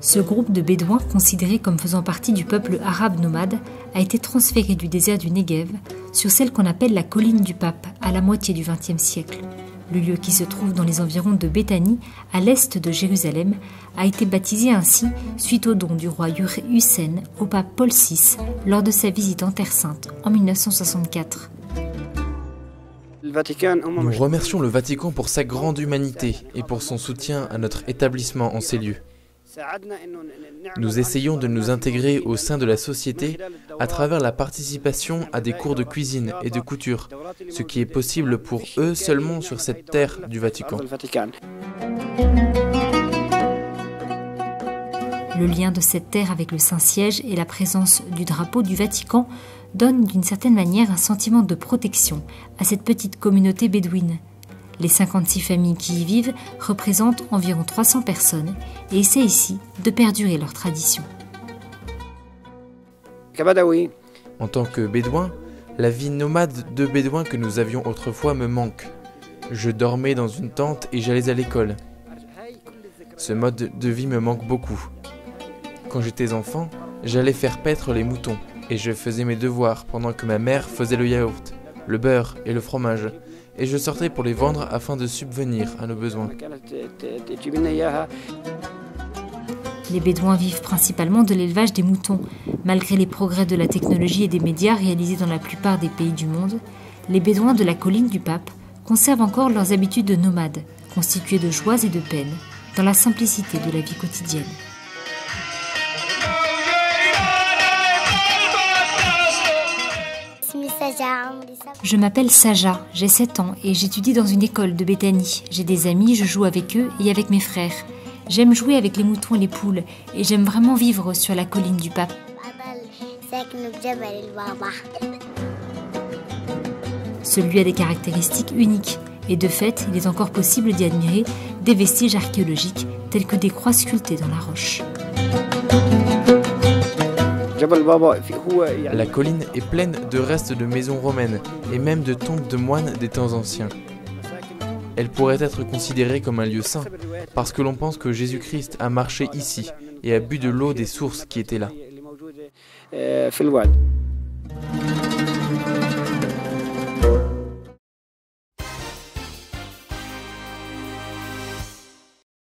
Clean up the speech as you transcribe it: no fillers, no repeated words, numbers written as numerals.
Ce groupe de Bédouins, considéré comme faisant partie du peuple arabe nomade, a été transféré du désert du Negev sur celle qu'on appelle la colline du Pape, à la moitié du XXe siècle. Le lieu qui se trouve dans les environs de Béthanie, à l'est de Jérusalem, a été baptisé ainsi suite au don du roi Hussein au pape Paul VI lors de sa visite en Terre Sainte en 1964. Nous remercions le Vatican pour sa grande humanité et pour son soutien à notre établissement en ces lieux. Nous essayons de nous intégrer au sein de la société à travers la participation à des cours de cuisine et de couture, ce qui est possible pour eux seulement sur cette terre du Vatican. Le lien de cette terre avec le Saint-Siège et la présence du drapeau du Vatican donnent d'une certaine manière un sentiment de protection à cette petite communauté bédouine. Les 56 familles qui y vivent représentent environ 300 personnes et essaient ici de perdurer leur tradition. En tant que bédouin, la vie nomade de bédouin que nous avions autrefois me manque. Je dormais dans une tente et j'allais à l'école. Ce mode de vie me manque beaucoup. Quand j'étais enfant, j'allais faire paître les moutons et je faisais mes devoirs pendant que ma mère faisait le yaourt, le beurre et le fromage. Et je sortais pour les vendre afin de subvenir à nos besoins. Les Bédouins vivent principalement de l'élevage des moutons. Malgré les progrès de la technologie et des médias réalisés dans la plupart des pays du monde, les Bédouins de la colline du Pape conservent encore leurs habitudes de nomades, constituées de joies et de peines, dans la simplicité de la vie quotidienne. Je m'appelle Saja, j'ai 7 ans et j'étudie dans une école de Béthanie. J'ai des amis, je joue avec eux et avec mes frères. J'aime jouer avec les moutons et les poules et j'aime vraiment vivre sur la colline du Pape. Ce lieu a des caractéristiques uniques et de fait, il est encore possible d'y admirer des vestiges archéologiques tels que des croix sculptées dans la roche. La colline est pleine de restes de maisons romaines et même de tombes de moines des temps anciens. Elle pourrait être considérée comme un lieu saint parce que l'on pense que Jésus-Christ a marché ici et a bu de l'eau des sources qui étaient là.